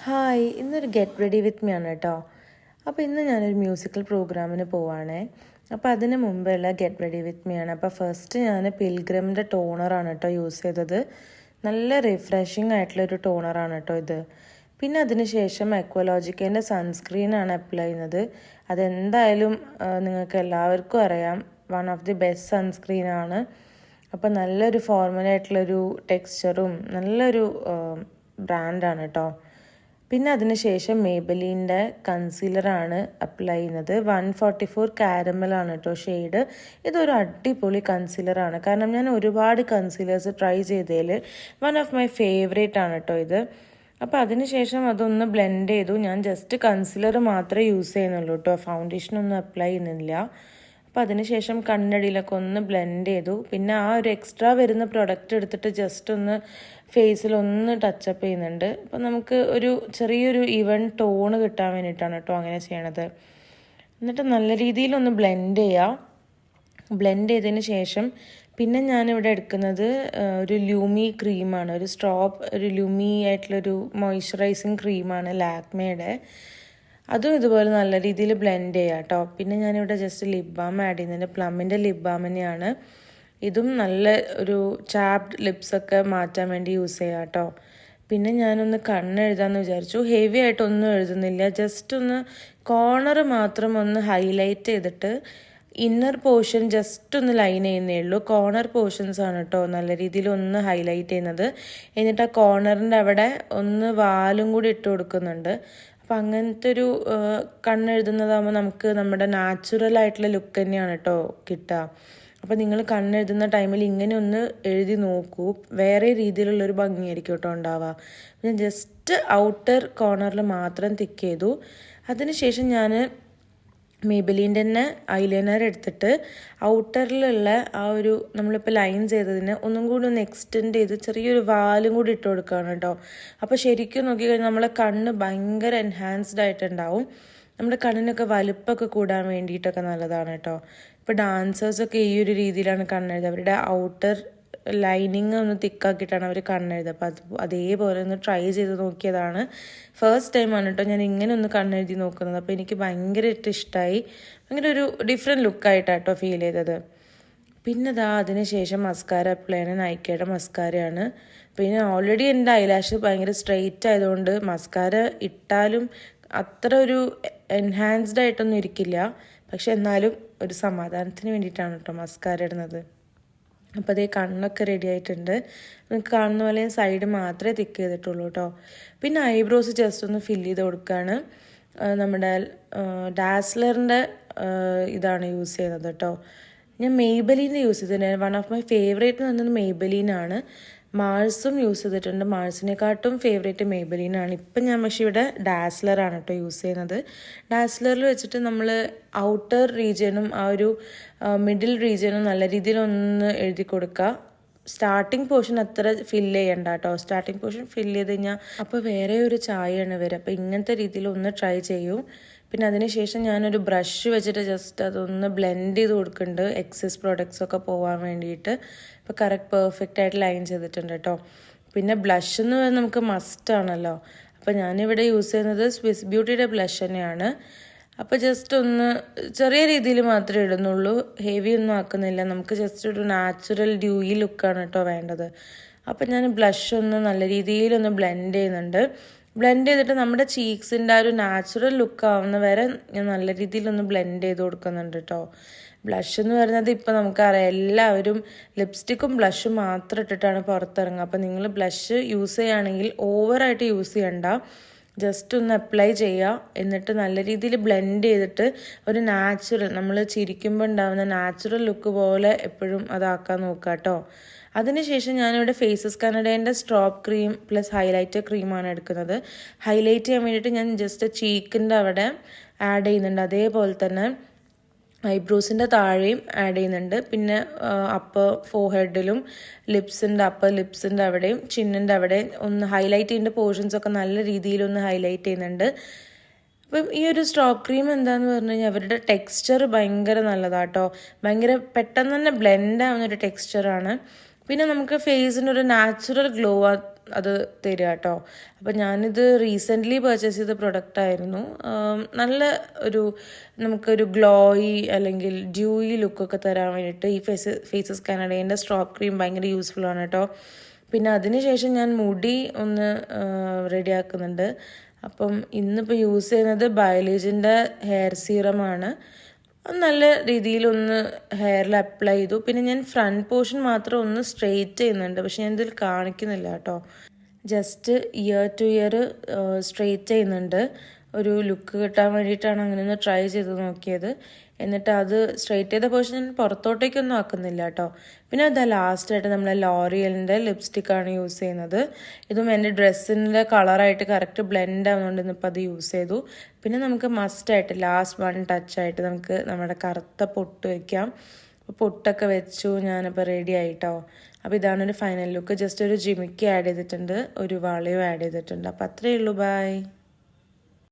Hi, ഇന്നൊരു get ready with me ആണ് കേട്ടോ. അപ്പോൾ ഇന്ന് ഞാനൊരു മ്യൂസിക്കൽ പ്രോഗ്രാമിന് പോവാണേ. അപ്പോൾ അതിന് മുമ്പുള്ള ഗെറ്റ് റെഡി വിത്ത് മീ ആണ്. അപ്പോൾ ഫസ്റ്റ് ഞാൻ പിൽഗ്രിമിൻ്റെ ടോണറാണ് കേട്ടോ യൂസ് ചെയ്തത്. നല്ല റിഫ്രഷിങ് ആയിട്ടുള്ളൊരു ടോണറാണ് കേട്ടോ ഇത്. പിന്നെ അതിന് ശേഷം എക്വലോജിക്കേൻ്റെ സൺസ്ക്രീനാണ് അപ്ലൈ ചെയ്യുന്നത്. അതെന്തായാലും നിങ്ങൾക്ക് എല്ലാവർക്കും അറിയാം, വൺ ഓഫ് ദി ബെസ്റ്റ് സൺസ്ക്രീനാണ്. അപ്പോൾ നല്ലൊരു ഫോർമലായിട്ടുള്ളൊരു ടെക്സ്ചറും നല്ലൊരു ബ്രാൻഡാണ് കേട്ടോ. പിന്നെ അതിന് ശേഷം മേബലീൻ്റെ കൺസീലറാണ് അപ്ലൈ ചെയ്യുന്നത്. 144 കാരമലാണ് കേട്ടോ ഷെയ്ഡ്. ഇതൊരു അടിപൊളി കൺസീലറാണ്, കാരണം ഞാൻ ഒരുപാട് കൺസീലേഴ്സ് ട്രൈ ചെയ്തതിൽ വൺ ഓഫ് മൈ ഫേവറേറ്റ് ആണ് കേട്ടോ ഇത്. അപ്പോൾ അതിന് ശേഷം അതൊന്ന് ബ്ലെൻഡ് ചെയ്തു. ഞാൻ ജസ്റ്റ് കൺസീലർ മാത്രമേ യൂസ് ചെയ്യുന്നുള്ളൂ കേട്ടോ, ഫൗണ്ടേഷനൊന്നും അപ്ലൈ ചെയ്യുന്നില്ല. അപ്പോൾ അതിനുശേഷം കണ്ണടിയിലൊക്കെ ഒന്ന് ബ്ലെൻഡ് ചെയ്തു. പിന്നെ ആ ഒരു എക്സ്ട്രാ വരുന്ന പ്രൊഡക്റ്റ് എടുത്തിട്ട് ജസ്റ്റ് ഒന്ന് ഫേസിലൊന്ന് ടച്ചപ്പ് ചെയ്യുന്നുണ്ട്. അപ്പോൾ നമുക്ക് ഒരു ചെറിയൊരു ഈവൻ ടോണ് കിട്ടാൻ വേണ്ടിയിട്ടാണ് കേട്ടോ അങ്ങനെ ചെയ്യണത്. എന്നിട്ട് നല്ല രീതിയിലൊന്ന് ബ്ലെൻഡ് ചെയ്യുക. ബ്ലെൻഡ് ചെയ്തതിന് ശേഷം പിന്നെ ഞാനിവിടെ എടുക്കുന്നത് ഒരു ല്യൂമി ക്രീമാണ്, ഒരു ല്യൂമി ആയിട്ടുള്ളൊരു മോയ്സ്ചറൈസിങ് ക്രീമാണ് ലാക്മേയുടെ. അതും ഇതുപോലെ നല്ല രീതിയിൽ ബ്ലെൻഡ് ചെയ്യാം കേട്ടോ. പിന്നെ ഞാനിവിടെ ജസ്റ്റ് ലിപ് ബാം ആഡ് ചെയ്യുന്നുണ്ട്. പ്ലമ്മിൻ്റെ ലിപ് ബാം തന്നെയാണ്. ഇതും നല്ല ഒരു ചാപ്ഡ് ലിപ്സൊക്കെ മാറ്റാൻ വേണ്ടി യൂസ് ചെയ്യാം കേട്ടോ. പിന്നെ ഞാനൊന്ന് കണ്ണെഴുതാമെന്ന് വിചാരിച്ചു. ഹെവി ആയിട്ടൊന്നും എഴുതുന്നില്ല, ജസ്റ്റ് ഒന്ന് കോർണർ മാത്രം ഒന്ന് ഹൈലൈറ്റ് ചെയ്തിട്ട് ഇന്നർ പോർഷൻ ജസ്റ്റ് ഒന്ന് ലൈൻ ചെയ്യുന്നേ ഉള്ളൂ. കോർണർ പോർഷൻസ് ആണ് കേട്ടോ നല്ല രീതിയിൽ ഒന്ന് ഹൈലൈറ്റ് ചെയ്യുന്നത്. എന്നിട്ട് ആ കോർണറിൻ്റെ അവിടെ ഒന്ന് വാലും കൂടി ഇട്ട് കൊടുക്കുന്നുണ്ട്. അപ്പം അങ്ങനത്തെ ഒരു കണ്ണെഴുതുന്നതാകുമ്പോൾ നമുക്ക് നമ്മുടെ നാച്ചുറൽ ആയിട്ടുള്ള ലുക്ക് തന്നെയാണ് കേട്ടോ കിട്ടുക. അപ്പോൾ നിങ്ങൾ കണ്ണെഴുതുന്ന ടൈമിൽ ഇങ്ങനെ ഒന്ന് എഴുതി നോക്കൂ, വേറെ രീതിയിലുള്ളൊരു ഭംഗിയായിരിക്കും കേട്ടോ ഉണ്ടാവുക. ഞാൻ ജസ്റ്റ് ഔട്ടർ കോർണറിൽ മാത്രം തിക്ക് ചെയ്തു. അതിനുശേഷം ഞാൻ മേബലീൻ്റെ തന്നെ ഐലൈനർ എടുത്തിട്ട് ഔട്ടറിലുള്ള ആ ഒരു നമ്മളിപ്പോൾ ലൈൻ ചെയ്തതിന് ഒന്നും കൂടി ഒന്ന് എക്സ്റ്റെൻഡ് ചെയ്ത് ചെറിയൊരു വാലും കൂടി ഇട്ട് കൊടുക്കുകയാണ് കേട്ടോ. അപ്പോൾ ശരിക്കും നോക്കിക്കഴിഞ്ഞാൽ നമ്മളെ കണ്ണ് ഭയങ്കര എൻഹാൻസ്ഡ് ആയിട്ടുണ്ടാവും. നമ്മുടെ കണ്ണിനൊക്കെ വലുപ്പമൊക്കെ കൂടാൻ വേണ്ടിയിട്ടൊക്കെ നല്ലതാണ് കേട്ടോ. ഇപ്പോൾ ഡാൻസേഴ്സൊക്കെ ഈ ഒരു രീതിയിലാണ് കണ്ണെഴുതുക. അവരുടെ ഔട്ടർ ലൈനിങ് ഒന്ന് തിക്കാക്കിയിട്ടാണ് അവർ കണ്ണെഴുതുക. അപ്പോൾ അതേപോലെ ഒന്ന് ട്രൈ ചെയ്ത് നോക്കിയതാണ്. ഫസ്റ്റ് ടൈമാണ് കേട്ടോ ഞാൻ ഇങ്ങനെ ഒന്ന് കണ്ണെഴുതി നോക്കുന്നത്. അപ്പോൾ എനിക്ക് ഭയങ്കരമായിട്ട് ഇഷ്ടമായി. ഭയങ്കര ഒരു ഡിഫറെൻറ്റ് ലുക്കായിട്ടാണ് കേട്ടോ ഫീൽ ചെയ്തത്. പിന്നെ അതിന് ശേഷം മസ്കാര അപ്ലൈ ചെയ്യണ നൈക്കയുടെ മസ്കാരയാണ്. പിന്നെ ഓൾറെഡി എൻ്റെ ഐലാഷ് ഭയങ്കര സ്ട്രെയിറ്റ് ആയതുകൊണ്ട് മസ്കാര ഇട്ടാലും അത്ര ഒരു എൻഹാൻസ്ഡ് ആയിട്ടൊന്നും ഇരിക്കില്ല. പക്ഷെ എന്നാലും ഒരു സമാധാനത്തിന് വേണ്ടിയിട്ടാണ് കേട്ടോ മസ്കാര ഇടുന്നത്. അപ്പോൾ അതേ കണ്ണൊക്കെ റെഡി ആയിട്ടുണ്ട്. നിങ്ങൾക്ക് കാണുന്ന പോലെ സൈഡ് മാത്രമേ തിക്ക് ചെയ്തിട്ടുള്ളൂ കേട്ടോ. പിന്നെ ഐബ്രോസ് ജസ്റ്റ് ഒന്ന് ഫില്ല് ചെയ്ത് കൊടുക്കുകയാണ്. നമ്മുടെ ഡാസ്ലറിൻ്റെ ഇതാണ് യൂസ് ചെയ്യുന്നത് കേട്ടോ. ഞാൻ മെയ്ബലീൻ്റെ യൂസ് ചെയ്തിട്ടുണ്ട്. വൺ ഓഫ് മൈ ഫേവറേറ്റ് എന്ന് പറയുന്നത് മെയ്ബലീനാണ്. മാൾസും യൂസ് ചെയ്തിട്ടുണ്ട്. മാൾസിനെക്കാട്ടും ഫേവറേറ്റ് മെയ്ബലീനാണ്. ഇപ്പം ഞാൻ പക്ഷേ ഇവിടെ ഡാസ്ലറാണ് കേട്ടോ യൂസ് ചെയ്യുന്നത്. ഡാസ്ലറിൽ വെച്ചിട്ട് നമ്മൾ ഔട്ടർ റീജിയനും ആ ഒരു മിഡിൽ റീജിയനും നല്ല രീതിയിലൊന്ന് എഴുതി കൊടുക്കുക. സ്റ്റാർട്ടിങ് പോർഷൻ അത്ര ഫില്ല് ചെയ്യണ്ട കേട്ടോ. സ്റ്റാർട്ടിങ് പോർഷൻ ഫില്ല് ചെയ്ത് കഴിഞ്ഞാൽ അപ്പോൾ വേറെ ഒരു ചായയാണ് വരിക. അപ്പോൾ ഇങ്ങനത്തെ രീതിയിൽ ഒന്ന് ട്രൈ ചെയ്യൂ. പിന്നെ അതിനുശേഷം ഞാനൊരു ബ്രഷ് വെച്ചിട്ട് ജസ്റ്റ് അതൊന്ന് ബ്ലെൻഡ് ചെയ്ത് കൊടുക്കുന്നുണ്ട്, എക്സസ് പ്രോഡക്ട്സ് ഒക്കെ പോകാൻ വേണ്ടിയിട്ട്. ഇപ്പോൾ കറക്റ്റ് പെർഫെക്റ്റ് ആയിട്ട് ലൈൻ ചെയ്തിട്ടുണ്ട് കേട്ടോ. പിന്നെ ബ്ലഷ് എന്ന് പറയുന്നത് നമുക്ക് മസ്റ്റ് ആണല്ലോ. അപ്പോൾ ഞാനിവിടെ യൂസ് ചെയ്യുന്നത് സ്വിസ് ബ്യൂട്ടിയുടെ ബ്ലഷ് തന്നെയാണ്. അപ്പോൾ ജസ്റ്റ് ഒന്ന് ചെറിയ രീതിയിൽ മാത്രമേ ഇടുന്നുള്ളൂ, ഹെവി ഒന്നും ആക്കുന്നില്ല. നമുക്ക് ജസ്റ്റ് ഒരു നാച്ചുറൽ ഡ്യൂയി ലുക്കാണ് കേട്ടോ വേണ്ടത്. അപ്പോൾ ഞാൻ ബ്ലഷ് ഒന്ന് നല്ല രീതിയിലൊന്ന് ബ്ലെൻഡ് ചെയ്യുന്നുണ്ട്. ബ്ലെൻഡ് ചെയ്തിട്ട് നമ്മുടെ ചീക്സിൻ്റെ ആ ഒരു നാച്ചുറൽ ലുക്ക് ആവുന്ന വരെ ഞാൻ നല്ല രീതിയിലൊന്ന് ബ്ലെൻഡ് ചെയ്ത് കൊടുക്കുന്നുണ്ട് കേട്ടോ. ബ്ലഷ് എന്ന് പറയുന്നത് ഇപ്പോൾ നമുക്കറിയാം എല്ലാവരും ലിപ്സ്റ്റിക്കും ബ്ലഷും മാത്രം ഇട്ടിട്ടാണ് പുറത്തിറങ്ങുക. അപ്പോൾ നിങ്ങൾ ബ്ലഷ് യൂസ് ചെയ്യുകയാണെങ്കിൽ ഓവറായിട്ട് യൂസ് ചെയ്യണ്ട, ജസ്റ്റ് ഒന്ന് അപ്ലൈ ചെയ്യുക. എന്നിട്ട് നല്ല രീതിയിൽ ബ്ലെൻഡ് ചെയ്തിട്ട് ഒരു നാച്ചുറൽ, നമ്മൾ ചിരിക്കുമ്പോൾ ഉണ്ടാകുന്ന നാച്ചുറൽ ലുക്ക് പോലെ എപ്പോഴും അതാക്കാൻ നോക്കുക കേട്ടോ. അതിനുശേഷം ഞാനിവിടെ ഫേസസ് കനഡേൻ്റെ സ്ട്രോപ്പ് ക്രീം പ്ലസ് ഹൈലൈറ്റർ ക്രീമാണ് എടുക്കുന്നത്. ഹൈലൈറ്റ് ചെയ്യാൻ വേണ്ടിയിട്ട് ഞാൻ ജസ്റ്റ് ചീക്കിൻ്റെ അവിടെ ആഡ് ചെയ്യുന്നുണ്ട്. അതേപോലെ തന്നെ ഐബ്രോസിൻ്റെ താഴെയും ആഡ് ചെയ്യുന്നുണ്ട്. പിന്നെ അപ്പർ ഫോർഹെഡിലും അപ്പർ ലിപ്സിൻ്റെ അവിടെയും ചിന്നിൻ്റെ അവിടെയും ഒന്ന് ഹൈലൈറ്റ് ചെയ്യേണ്ട പോർഷൻസൊക്കെ നല്ല രീതിയിലൊന്ന് ഹൈലൈറ്റ് ചെയ്യുന്നുണ്ട്. അപ്പം ഈ ഒരു സ്ട്രോപ്പ് ക്രീം എന്താണെന്ന് പറഞ്ഞു കഴിഞ്ഞാൽ അവരുടെ ടെക്സ്ചർ ഭയങ്കര നല്ലതാട്ടോ. ഭയങ്കര പെട്ടെന്ന് തന്നെ ബ്ലെൻഡ് ആവുന്നൊരു ടെക്സ്ചറാണ്. പിന്നെ നമുക്ക് ഫേസിനൊരു നാച്ചുറൽ ഗ്ലോ അത് തരിക കേട്ടോ. അപ്പോൾ ഞാനിത് റീസെൻ്റ്ലി പർച്ചേസ് ചെയ്ത പ്രൊഡക്റ്റായിരുന്നു. നല്ല ഒരു നമുക്കൊരു ഗ്ലോയി അല്ലെങ്കിൽ ഡ്യൂയി ലുക്കൊക്കെ തരാൻ വേണ്ടിയിട്ട് ഈ ഫേസസ് കാനഡേൻ്റെ സ്ട്രോപ്പ് ക്രീം ഭയങ്കര യൂസ്ഫുൾ ആണ് കേട്ടോ. പിന്നെ അതിനുശേഷം ഞാൻ മുടി ഒന്ന് റെഡിയാക്കുന്നുണ്ട്. അപ്പം ഇന്നിപ്പോൾ യൂസ് ചെയ്യുന്നത് ബയോളജിൻ്റെ ഹെയർ സീറമാണ്. നല്ല രീതിയിലൊന്ന് ഹെയറിൽ അപ്ലൈ ചെയ്തു. പിന്നെ ഞാൻ ഫ്രണ്ട് പോർഷൻ മാത്രം ഒന്ന് സ്ട്രെയിറ്റ് ചെയ്യുന്നുണ്ട്, പക്ഷെ ഞാൻ ഇതിൽ കാണിക്കുന്നില്ല കേട്ടോ. Just year two year straight ചെയ്യുന്നുണ്ട്. ഒരു ലുക്ക് കിട്ടാൻ വേണ്ടിയിട്ടാണ് അങ്ങനെ ഒന്ന് ട്രൈ ചെയ്ത് നോക്കിയത്. എന്നിട്ട് അത് സ്ട്രെയിറ്റ് ചെയ്ത പോർഷൻ ഞാൻ പുറത്തോട്ടേക്കൊന്നും ആക്കുന്നില്ല കേട്ടോ. പിന്നെ അത് ലാസ്റ്റായിട്ട് നമ്മൾ ലോറിയലിൻ്റെ ലിപ്സ്റ്റിക്കാണ് യൂസ് ചെയ്യുന്നത്. ഇതും എൻ്റെ ഡ്രസ്സിൻ്റെ കളറായിട്ട് കറക്റ്റ് ബ്ലെൻഡ് ആവുന്നതുകൊണ്ട് ഇന്നിപ്പോൾ അത് യൂസ് ചെയ്തു. പിന്നെ നമുക്ക് മസ്റ്റായിട്ട് ലാസ്റ്റ് വൺ ടച്ചായിട്ട് നമുക്ക് നമ്മുടെ കറുത്ത പൊട്ട് വയ്ക്കാം. അപ്പോൾ പൊട്ടൊക്കെ വെച്ചു, ഞാനപ്പോൾ റെഡി ആയിട്ടോ. അപ്പോൾ ഇതാണൊരു ഫൈനൽ ലുക്ക്. ജസ്റ്റ് ഒരു ജിമിക്കി ആഡ് ചെയ്തിട്ടുണ്ട്, ഒരു വളയും ആഡ് ചെയ്തിട്ടുണ്ട്. അപ്പോൾ അത്രയേ ഉള്ളൂ. ബൈ.